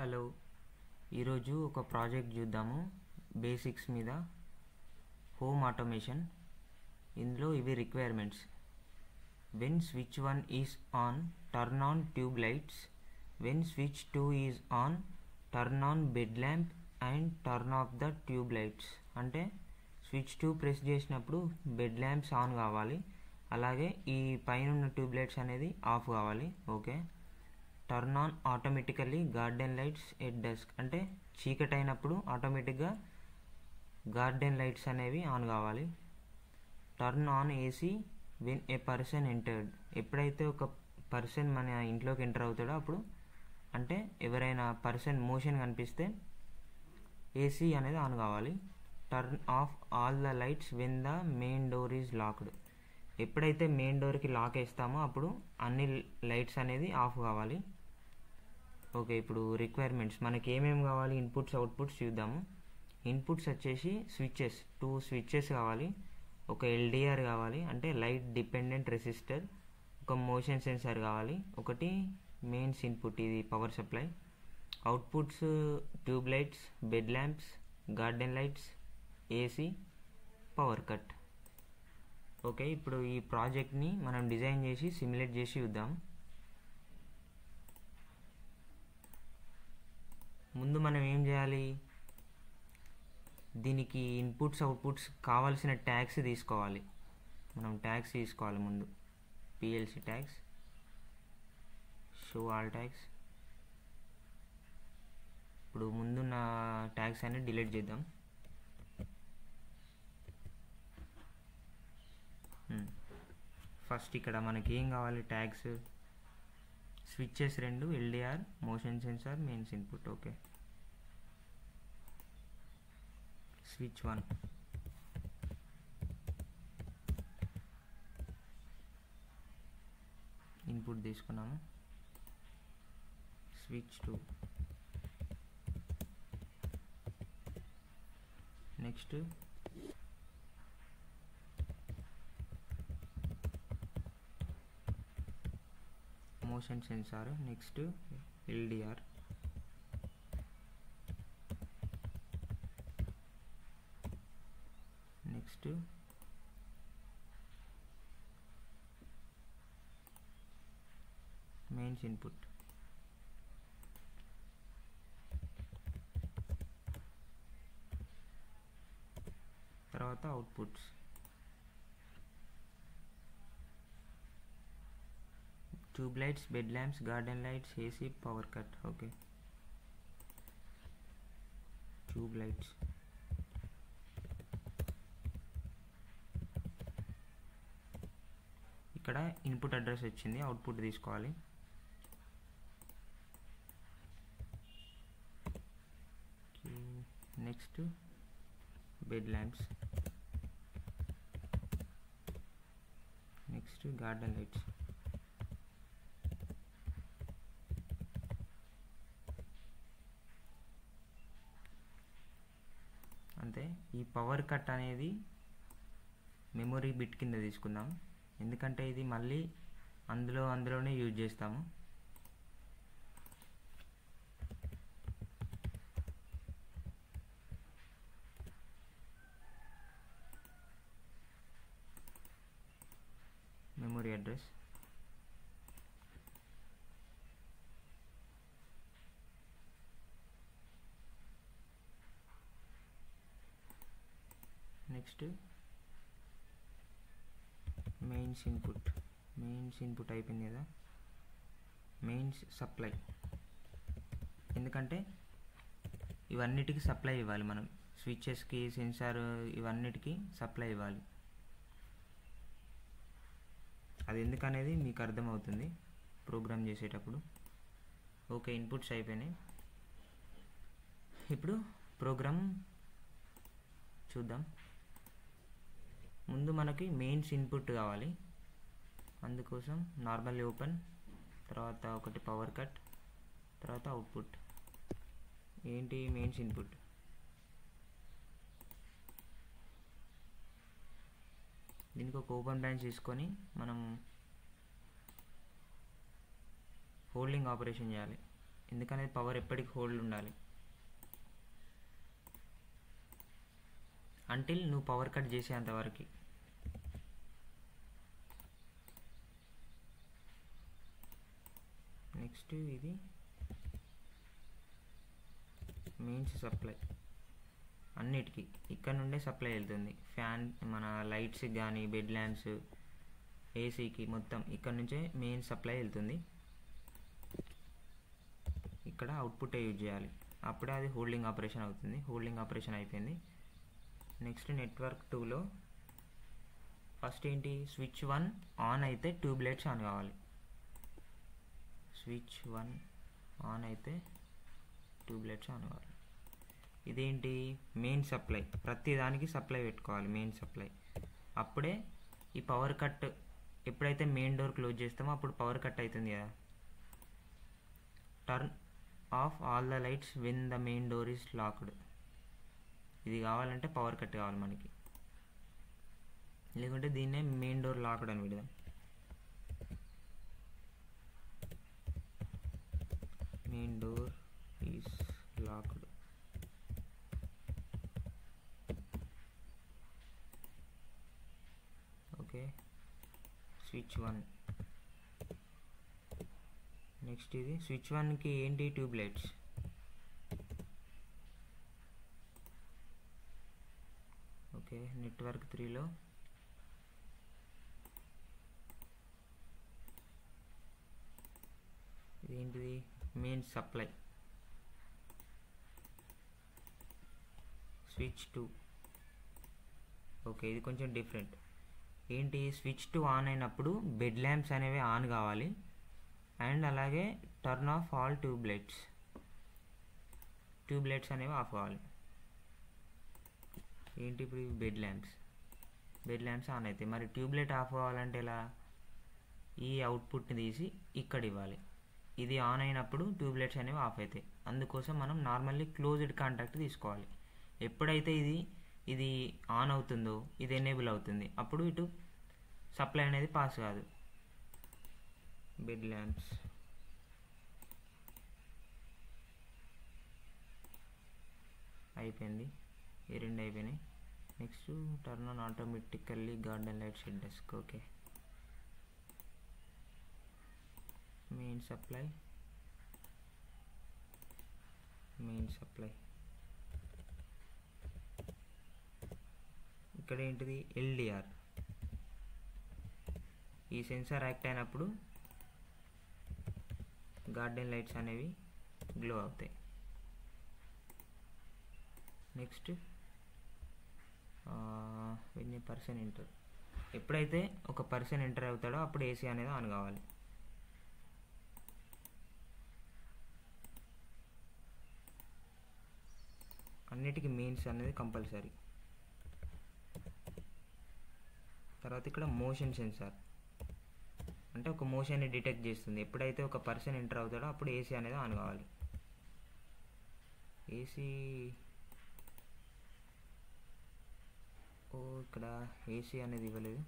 Hello, ఈరోజు ఒక project చూద్దాము. బేసిక్స్ మీద హోమ్ ఆటోమేషన్. ఇందులో ఇవి requirements. When switch 1 is on, turn on tube lights. When switch 2 is on, turn on bed lamp and turn off the tube lights. అంటే switch 2 press చేసినప్పుడు bed lamps on కావాలి, అలాగే ఈ పైన ఉన్న ట్యూబ్ లైట్స్ అనేది ఆఫ్ కావాలి. Okay. Turn on automatically garden lights at dusk. అంటే చీకటి అయినప్పుడు ఆటోమేటిక్గా గార్డెన్ లైట్స్ అనేవి ఆన్ కావాలి. Turn on AC when a person entered. ఎప్పుడైతే ఒక పర్సన్ మన ఇంట్లోకి ఎంటర్ అవుతాడో అప్పుడు, అంటే ఎవరైనా పర్సన్ మోషన్ కనిపిస్తే ఏసీ అనేది ఆన్ కావాలి. Turn off all the lights when the main door is locked. ఎప్పుడైతే మెయిన్ డోర్కి లాక్ వేస్తామో అప్పుడు అన్ని లైట్స్ అనేది ఆఫ్ కావాలి. ఓకే, ఇప్పుడు రిక్వైర్మెంట్స్ మనకి ఏమేమి కావాలి, ఇన్పుట్స్ అవుట్పుట్స్ చూద్దాము. ఇన్పుట్స్ వచ్చేసి స్విచ్చెస్, 2 స్విచ్చెస్ కావాలి, ఒక ఎల్డిఆర్ కావాలి అంటే లైట్ డిపెండెంట్ రెసిస్టర్, ఒక మోషన్ సెన్సార్ కావాలి, ఒకటి మెయిన్స్ ఇన్పుట్ ఇది power supply, outputs tube lights, bed lamps, garden lights, AC, power cut. Okay, ఇప్పుడు ఈ ప్రాజెక్ట్ని మనం డిజైన్ చేసి సిమ్యులేట్ చేసి చూద్దాం. ముందు మనం ఏం చేయాలి, దీనికి ఇన్పుట్స్ అవుట్పుట్స్ కావాల్సిన ట్యాగ్స్ తీసుకోవాలి. మనం ట్యాగ్స్ తీసుకోవాలి ముందు. PLC tags, show all tags. ఇప్పుడు ముందున్న ట్యాగ్స్ అన్ని డిలీట్ చేద్దాం. ఫస్ట్ ఇక్కడ మనకి ఏం కావాలి, tags switches 2, LDR, motion sensor, mains input. Okay, switch 1, input తీసుకున్నాము. Switch 2, next motion sensor, next LDR, next mains input. తర్వాత outputs, tube lights, bed lamps, garden lights, AC, power cut. Okay, tube lights, ఇక్కడ input address వచ్చింది, output తీసుకోవాలి. Next bed lamps, next garden lights. అంతే. ఈ power cut అనేది memory bit కింద తీసుకుందాం, ఎందుకంటే ఇది మళ్ళీ అందులోనే యూజ్ చేస్తాము. Memory address, next mains input. Mains input అయిపోయింది కదా, మెయిన్స్ సప్లై. ఎందుకంటే ఇవన్నిటికి సప్లై ఇవ్వాలి మనం, స్విచ్చెస్కి, సెన్సార్, ఇవన్నిటికి సప్లై ఇవ్వాలి. అది ఎందుకనేది మీకు అర్థమవుతుంది ప్రోగ్రామ్ చేసేటప్పుడు. ఓకే, ఇన్పుట్స్ అయిపోయినాయి. ఇప్పుడు ప్రోగ్రామ్ చూద్దాం. ముందు మనకి మెయిన్స్ ఇన్పుట్ కావాలి, అందుకోసం నార్మల్ ఓపెన్, తర్వాత ఒకటి పవర్ కట్, తర్వాత అవుట్పుట్. ఏంటి మెయిన్స్ ఇన్పుట్, దీనికి ఒక ఓపెన్ బ్రాంచ్ తీసుకొని మనం హోల్డింగ్ ఆపరేషన్ చేయాలి. ఎందుకనేది పవర్ ఎప్పటికి హోల్డ్ ఉండాలి అంటిల్ నువ్వు పవర్ కట్ చేసేంతవరకు. నెక్స్ట్ ఇది మెయిన్స్ సప్లై, అన్నిటికీ ఇక్కడ నుండే సప్లై వెళ్తుంది. ఫ్యాన్ మన లైట్స్కి కానీ బెడ్ ల్యాంప్స్ ఏసీకి మొత్తం ఇక్కడ నుంచే మెయిన్ సప్లై వెళ్తుంది. ఇక్కడ అవుట్పుట్ యూజ్ చేయాలి, అప్పుడే అది హోల్డింగ్ ఆపరేషన్ అవుతుంది. హోల్డింగ్ ఆపరేషన్ అయిపోయింది. నెక్స్ట్ నెట్వర్క్ 2లో ఫస్ట్ ఏంటి, స్విచ్ 1 ఆన్ అయితే ట్యూబ్ లైట్స్ ఆన్ కావాలి. స్విచ్ 1 ఆన్ అయితే ట్యూబ్ లైట్స్ ఆన్ కావాలి. ఇదేంటి, మెయిన్ సప్లై, ప్రతి దానికి సప్లై పెట్టుకోవాలి మెయిన్ సప్లై. అప్పుడే ఈ పవర్ కట్ ఎప్పుడైతే మెయిన్ డోర్ క్లోజ్ చేస్తామో అప్పుడు పవర్ కట్ అవుతుంది కదా. Turn off all the lights when the main door is locked. ఇది కావాలంటే పవర్ కట్ కావాలి మనకి, లేకుంటే దీన్నే మెయిన్ డోర్ లాక్డ్ అని పెడదాం. Main door is locked. Okay, switch 1. Next ఇది స్విచ్ 1కి ఏంటి, ట్యూబ్ లైట్స్. ఓకే, నెట్వర్క్ 3లో ఇదేంటిది, మెయిన్ సప్లై. స్విచ్ 2. ఓకే, ఇది కొంచెం డిఫరెంట్. ఏంటి, స్విచ్ 2 ఆన్ అయినప్పుడు బెడ్ ల్యాంప్స్ అనేవి ఆన్ కావాలి, అండ్ అలాగే turn off all tube lights అనేవి ఆఫ్ కావాలి. ఏంటి, ఇప్పుడు బెడ్ ల్యాంప్స్ ఆన్ అవుతాయి. మరి ట్యూబ్ లైట్ ఆఫ్ కావాలంటే ఎలా, ఈ అవుట్పుట్ని తీసి ఇక్కడ ఇవ్వాలి. ఇది ఆన్ అయినప్పుడు ట్యూబ్ లైట్స్ అనేవి ఆఫ్ అవుతాయి. అందుకోసం మనం నార్మల్లీ క్లోజ్డ్ కాంటాక్ట్ తీసుకోవాలి. ఎప్పుడైతే ఇది ఆన్ అవుతుందో ఇది ఎనేబుల్ అవుతుంది, అప్పుడు ఇటు సప్లై అనేది పాస్ కాదు. బెడ్ ల్యాంప్స్ అయిపోయింది, ఈ 2 అయిపోయినాయి. Next turn on automatically garden light shed desk. Okay, main supply ఇక్కడ ఏంటిది, ఎల్డిఆర్. ఈ సెన్సార్ యాక్ట్ అయినప్పుడు గార్డెన్ లైట్స్ అనేవి గ్లో అవుతాయి. Next when a person enter, ఎప్పుడైతే ఒక పర్సన్ ఎంటర్ అవుతాడో అప్పుడు ఏసీ అనేది ఆన్ కావాలి. అన్నిటికీ మెయిన్స్ అనేది కంపల్సరీ. తర్వాత ఇక్కడ మోషన్ సెన్సార్, అంటే ఒక మోషన్ని డిటెక్ట్ చేస్తుంది. ఎప్పుడైతే ఒక పర్సన్ ఎంటర్ అవుతాడో అప్పుడు ఏసీ అనేది ఆన్ కావాలి. ఏసీ, ఇక్కడ ఏసీ అనేది ఇవ్వలేదు.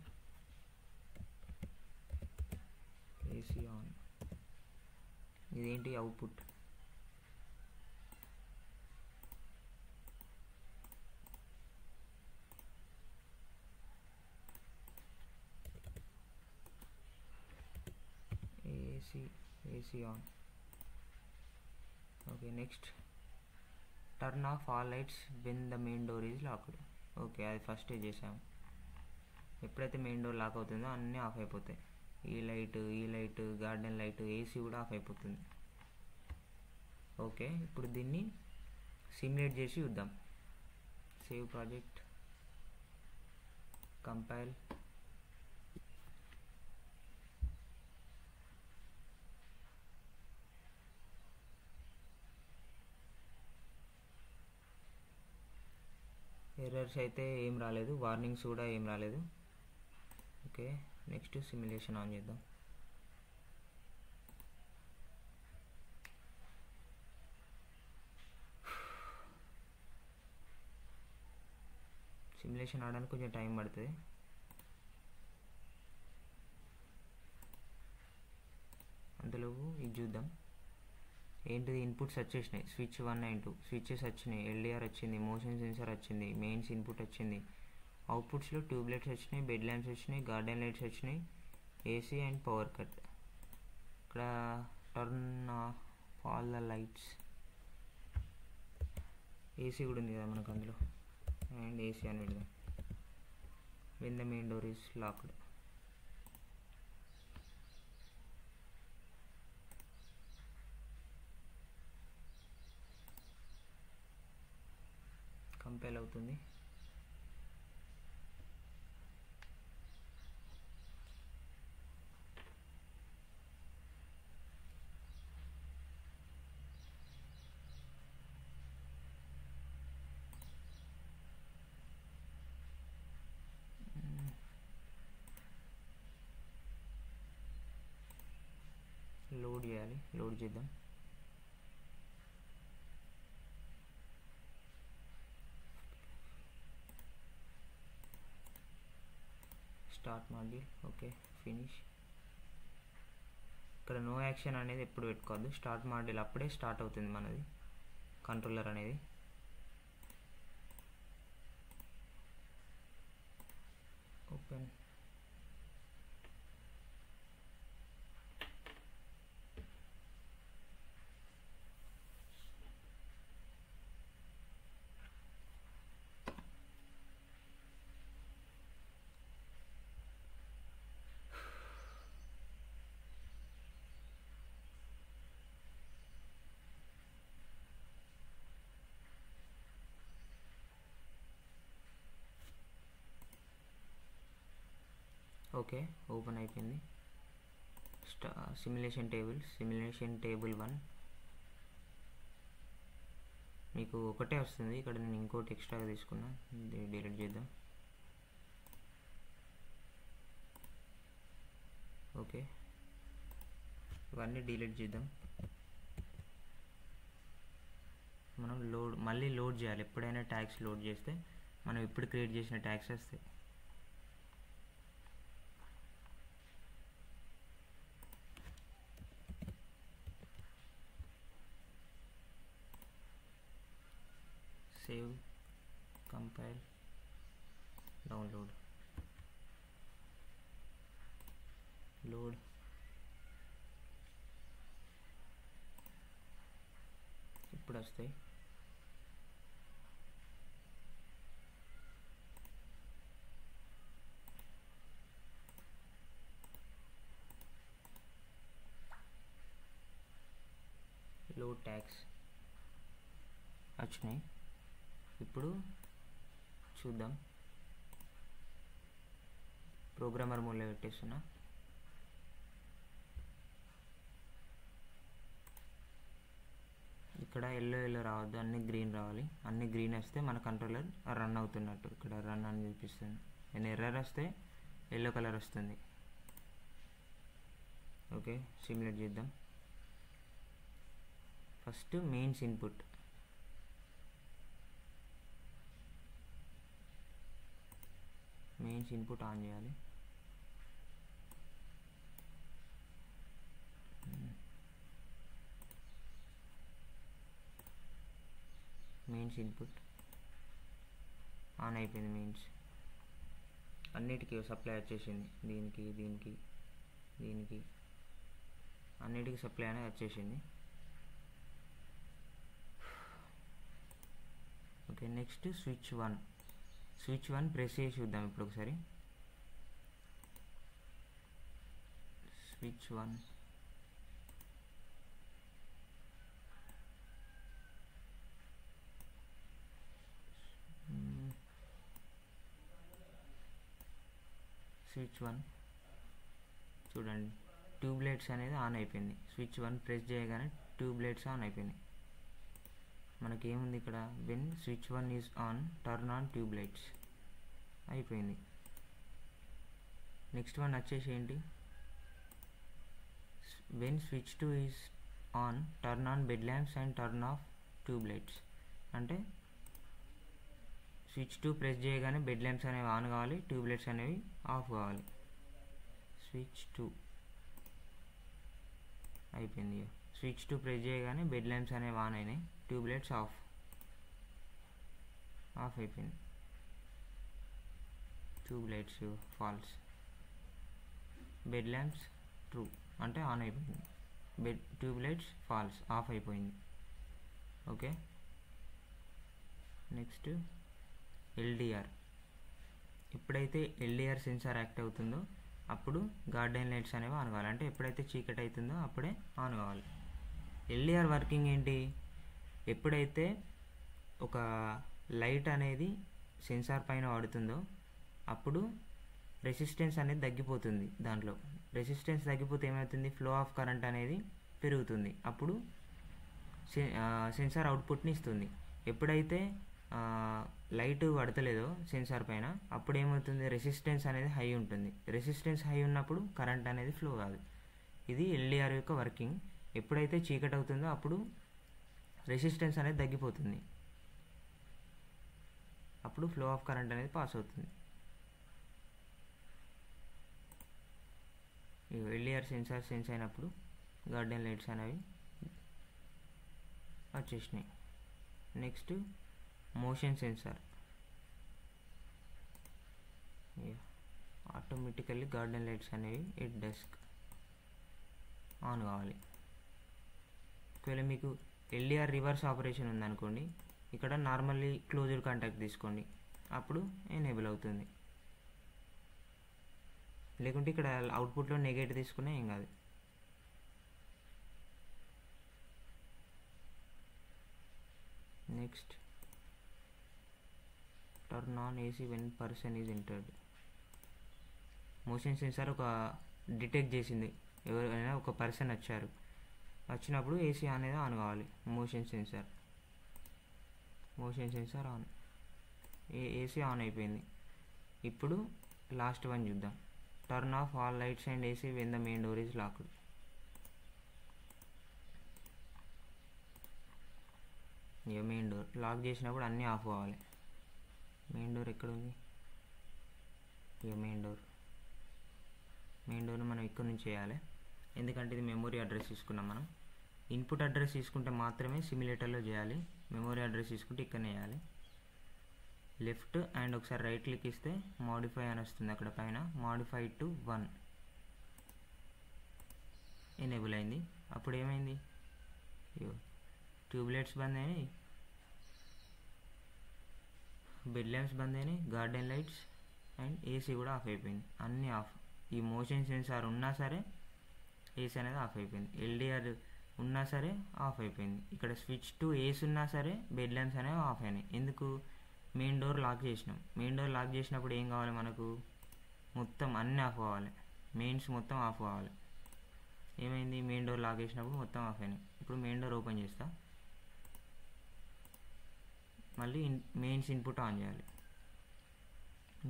ఏసీ ఆన్, ఇదేంటి, output. AC on. Okay, next turn off all lights when the main door is locked. Okay, అది ఫస్టే చేసాము. ఎప్పుడైతే మెయిన్ డోర్ లాక్ అవుతుందో అన్నీ ఆఫ్ అయిపోతాయి. ఈ లైట్ గార్డెన్ లైట్, ఏసీ కూడా ఆఫ్ అయిపోతుంది. ఓకే, ఇప్పుడు దీన్ని సిమ్యులేట్ చేసి చూద్దాం. Save project, compile. ఎర్రర్స్ అయితే ఏం రాలేదు, వార్నింగ్స్ కూడా ఏం రాలేదు. ఓకే, నెక్స్ట్ సిమ్యులేషన్ ఆన్ చేద్దాం. సిమ్యులేషన్ ఆడడానికి కొంచెం టైం పడుతుంది. అంతలోపు ఇది చూద్దాం. ఏంటిది ఇన్పుట్స్ వచ్చేసినాయి. స్విచ్ 1 and 2 స్విచెస్ వచ్చినాయి. ఎల్డిఆర్ వచ్చింది, మోషన్ సెన్సార్ వచ్చింది, మెయిన్స్ ఇన్పుట్ వచ్చింది. అవుట్పుట్స్లో ట్యూబ్లైట్స్ వచ్చినాయి, బెడ్ ల్యాంప్స్ వచ్చినాయి, గార్డెన్ లైట్స్ వచ్చినాయి, ఏసీ అండ్ పవర్ కట్. ఇక్కడ turn off all the lights, AC కూడా ఉంది కదా మనకు అందులో, అండ్ ఏసీ అని పెడదాం. When the main door is locked. Compile అవుతుంది. లోడ్ చేయాలి, లోడ్ చేద్దాం. Start module. Okay, finish. ఇక్కడ నో యాక్షన్ అనేది ఎప్పుడు పెట్టుకోవద్దు. స్టార్ట్ మాడ్యూల్ అప్పుడే స్టార్ట్ అవుతుంది మనది కంట్రోలర్ అనేది. ఓపెన్. ఓకే, ఓపెన్ అయిపోయింది. సిమ్యులేషన్ టేబుల్ 1 మీకు ఒకటే వస్తుంది. ఇక్కడ నేను ఇంకోటి ఎక్స్ట్రాగా తీసుకున్నా, డిలీట్ చేద్దాం. ఓకే, ఇవన్నీ డిలీట్ చేద్దాం. మనం మళ్ళీ లోడ్ చేయాలి. ఎప్పుడైనా ట్యాగ్స్ లోడ్ చేస్తే మనం ఇప్పుడు క్రియేట్ చేసిన ట్యాగ్స్ వస్తాయి. Save, compile, download, load. ఇప్పుడు వస్తాయి. లోడ్ ట్యాగ్స్ వచ్చినాయి. ఇప్పుడు చూద్దాం. ప్రోగ్రామర్ మోడ్లో పెట్టేస్తున్నా. ఇక్కడ ఎల్లో రావద్దు, అన్ని గ్రీన్ రావాలి. అన్ని గ్రీన్ వస్తే మన కంట్రోలర్ రన్ అవుతున్నట్టు. ఇక్కడ రన్ అని చూపిస్తుంది. నేను ఎర్రర్ వస్తే ఎల్లో కలర్ వస్తుంది. ఓకే, సిమ్యులేట్ చేద్దాం. First mains input. Mains input on చేయాలి. మెయిన్స్ ఇన్పుట్ ఆన్ అయిపోయింది. మెయిన్స్ అన్నిటికీ సప్లై వచ్చేసింది. దీనికి అన్నిటికీ సప్లై అనేది వచ్చేసింది. ఓకే, నెక్స్ట్ స్విచ్ 1 ప్రెస్ చేసి చూద్దాం ఇప్పుడు ఒకసారి. స్విచ్ 1 చూడండి, ట్యూబ్ లైట్స్ అనేది ఆన్ అయిపోయింది. స్విచ్ 1 ప్రెస్ చేయగానే ట్యూబ్ లైట్స్ ఆన్ అయిపోయింది. మనకేముంది ఇక్కడ, when switch 1 is on turn on tube lights అయిపోయింది. నెక్స్ట్ వన్ వచ్చేసి ఏంటి, when switch 2 is on turn on bed lamps and turn off tube lights. అంటే switch 2 press చేయగానే bed lamps అనేవి on కావాలి, tube lights అనేవి ఆఫ్ కావాలి. Switch 2 అయిపోయింది. స్విచ్ టు ప్రెస్ చేయగానే బెడ్ ల్యాంప్స్ అనేవి ఆన్ అయినాయి, ట్యూబ్ లైట్స్ ఆఫ్ అయిపోయింది. Tube lights false, bed lamps true అంటే ఆన్ అయిపోయింది, ట్యూబ్ లైట్స్ ఫాల్స్ ఆఫ్ అయిపోయింది. Okay, next LDR. ఎప్పుడైతే ఎల్డిఆర్ సెన్సార్ యాక్ట్ అవుతుందో అప్పుడు గార్డెన్ లైట్స్ అనేవి ఆన్ కావాలి, అంటే ఎప్పుడైతే చీకటి అవుతుందో అప్పుడే ఆన్ కావాలి. ఎల్డిఆర్ వర్కింగ్ ఏంటి, ఎప్పుడైతే ఒక లైట్ అనేది సెన్సార్ పైన పడుతుందో అప్పుడు రెసిస్టెన్స్ అనేది తగ్గిపోతుంది. దాంట్లో రెసిస్టెన్స్ తగ్గిపోతే ఏమవుతుంది, ఫ్లో ఆఫ్ కరెంట్ అనేది పెరుగుతుంది, అప్పుడు సెన్సార్ అవుట్పుట్ని ఇస్తుంది. ఎప్పుడైతే లైట్ పడతలేదో సెన్సార్ పైన అప్పుడు ఏమవుతుంది, రెసిస్టెన్స్ అనేది హై ఉంటుంది. రెసిస్టెన్స్ హై ఉన్నప్పుడు కరెంట్ అనేది ఫ్లో కాదు. ఇది ఎల్డిఆర్ యొక్క వర్కింగ్. ఎప్పుడైతే చీకటి అవుతుందో అప్పుడు రెసిస్టెన్స్ అనేది తగ్గిపోతుంది, అప్పుడు ఫ్లో ఆఫ్ కరెంట్ అనేది పాస్ అవుతుంది. ఎల్డిఆర్ సెన్సార్ సెన్స్ అయినప్పుడు గార్డెన్ లైట్స్ అనేవి వచ్చేసినాయి. Next motion censor. Automatically garden lights అనేవి ఎట్ డెస్క్ ఆన్ కావాలి. ఒకవేళ మీకు ఎల్డిఆర్ రివర్స్ ఆపరేషన్ ఉందనుకోండి, ఇక్కడ నార్మల్లీ క్లోజ్డ్ కాంటాక్ట్ తీసుకోండి, అప్పుడు ఎనేబుల్ అవుతుంది. లేకుంటే ఇక్కడ అవుట్పుట్లో నెగేటివ్ తీసుకున్నా ఏం కాదు. Next turn on AC when person is entered. Motion sensor ఒక డిటెక్ట్ చేసింది, ఎవరైనా ఒక పర్సన్ వచ్చారు, వచ్చినప్పుడు ఏసీ అనేది ఆన్ కావాలి. Motion sensor on, AC on అయిపోయింది. ఇప్పుడు లాస్ట్ వన్ చూద్దాం. Turn off all lights and AC when the main door is locked. ఇక మెయిన్ డోర్ లాక్ చేసినప్పుడు అన్నీ ఆఫ్ కావాలి. మెయిన్ డోర్ ఎక్కడ ఉంది, ఇక మెయిన్ డోర్ని మనం ఇక్కడ నుంచి చేయాలి, ఎందుకంటే ఇది మెమొరీ అడ్రస్ తీసుకున్నాం మనం. ఇన్పుట్ అడ్రస్ తీసుకుంటే మాత్రమే సిమ్యులేటర్లో చేయాలి, మెమొరీ అడ్రస్ తీసుకుంటే ఇక్కడనే చేయాలి. లెఫ్ట్ అండ్ ఒకసారి రైట్ క్లిక్ ఇస్తే మాడిఫై అని వస్తుంది, అక్కడ పైన మాడిఫై టు 1 ఎనేబుల్ అయింది. అప్పుడు ఏమైంది, ట్యూబ్ లైట్స్ బంద్ అయినాయి, బెడ్ ల్యాంప్స్ బంద్ అయినాయి, గార్డెన్ లైట్స్ అండ్ ఏసీ కూడా ఆఫ్ అయిపోయింది, అన్నీ ఆఫ్. ఈ మోషన్ సెన్సార్ ఉన్నా సరే ఏసీ అనేది ఆఫ్ అయిపోయింది, ఎల్డిఆర్ ఉన్నా సరే ఆఫ్ అయిపోయింది. ఇక్కడ స్విచ్ టు ఏసీ ఉన్నా సరే బెడ్ ల్యాంప్స్ అనేవి ఆఫ్ అయినాయి. ఎందుకు, మెయిన్ డోర్ లాక్ చేసినాం. మెయిన్ డోర్ లాక్ చేసినప్పుడు ఏం కావాలి మనకు, మొత్తం అన్నీ ఆఫ్ కావాలి, మెయిన్స్ మొత్తం ఆఫ్ కావాలి. ఏమైంది, మెయిన్ డోర్ లాక్ చేసినప్పుడు మొత్తం ఆఫ్ అయినాయి. ఇప్పుడు మెయిన్ డోర్ ఓపెన్ చేస్తా, మళ్ళీ మెయిన్స్ ఇన్పుట్ ఆన్ చేయాలి.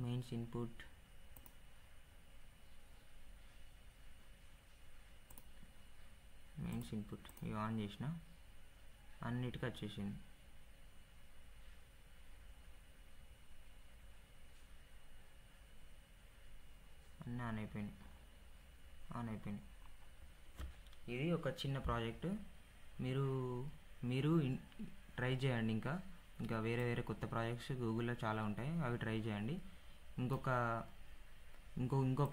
మెయిన్స్ ఇన్పుట్ ఇవి ఆన్ చేసిన, అన్నిటికీ వచ్చేసింది. అన్నీ ఆన్ అయిపోయినాయి. ఇది ఒక చిన్న ప్రాజెక్టు, మీరు ట్రై చేయండి. ఇంకా వేరే కొత్త ప్రాజెక్ట్స్ గూగుల్లో చాలా ఉంటాయి, అవి ట్రై చేయండి. ఇంకో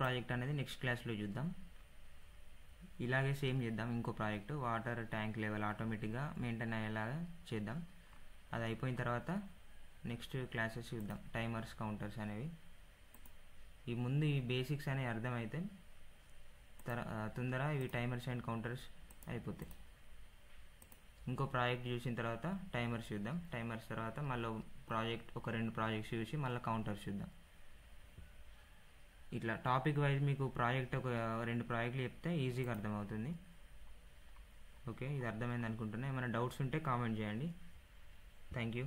ప్రాజెక్ట్ అనేది నెక్స్ట్ క్లాస్లో చూద్దాం. ఇలాగే సేమ్ చేద్దాం. ఇంకో ప్రాజెక్ట్ వాటర్ ట్యాంక్ లెవెల్ ఆటోమేటిక్గా మెయింటైన్ అయ్యేలాగా చేద్దాం. అది అయిపోయిన తర్వాత నెక్స్ట్ క్లాసెస్ చూద్దాం, టైమర్స్, కౌంటర్స్ అనేవి. ఈ ముందు ఈ బేసిక్స్ అనేవి అర్థమైతే తొందరగా ఇవి టైమర్స్ అండ్ కౌంటర్స్ అయిపోతాయి. ఇంకో ప్రాజెక్ట్ చూసిన తర్వాత టైమర్స్ చూద్దాం, టైమర్స్ తర్వాత మళ్ళీ ఒక 2 ప్రాజెక్ట్స్ చూసి మళ్ళీ కౌంటర్స్ చూద్దాం. ఇట్లా టాపిక్ వైజ్ మీకు ఒక 2 ప్రాజెక్టులు చెప్తే ఈజీగా అర్థమవుతుంది. ఓకే, ఇది అర్థమైంది అనుకుంటున్నా. ఏమైనా డౌట్స్ ఉంటే కామెంట్ చేయండి. Thank you.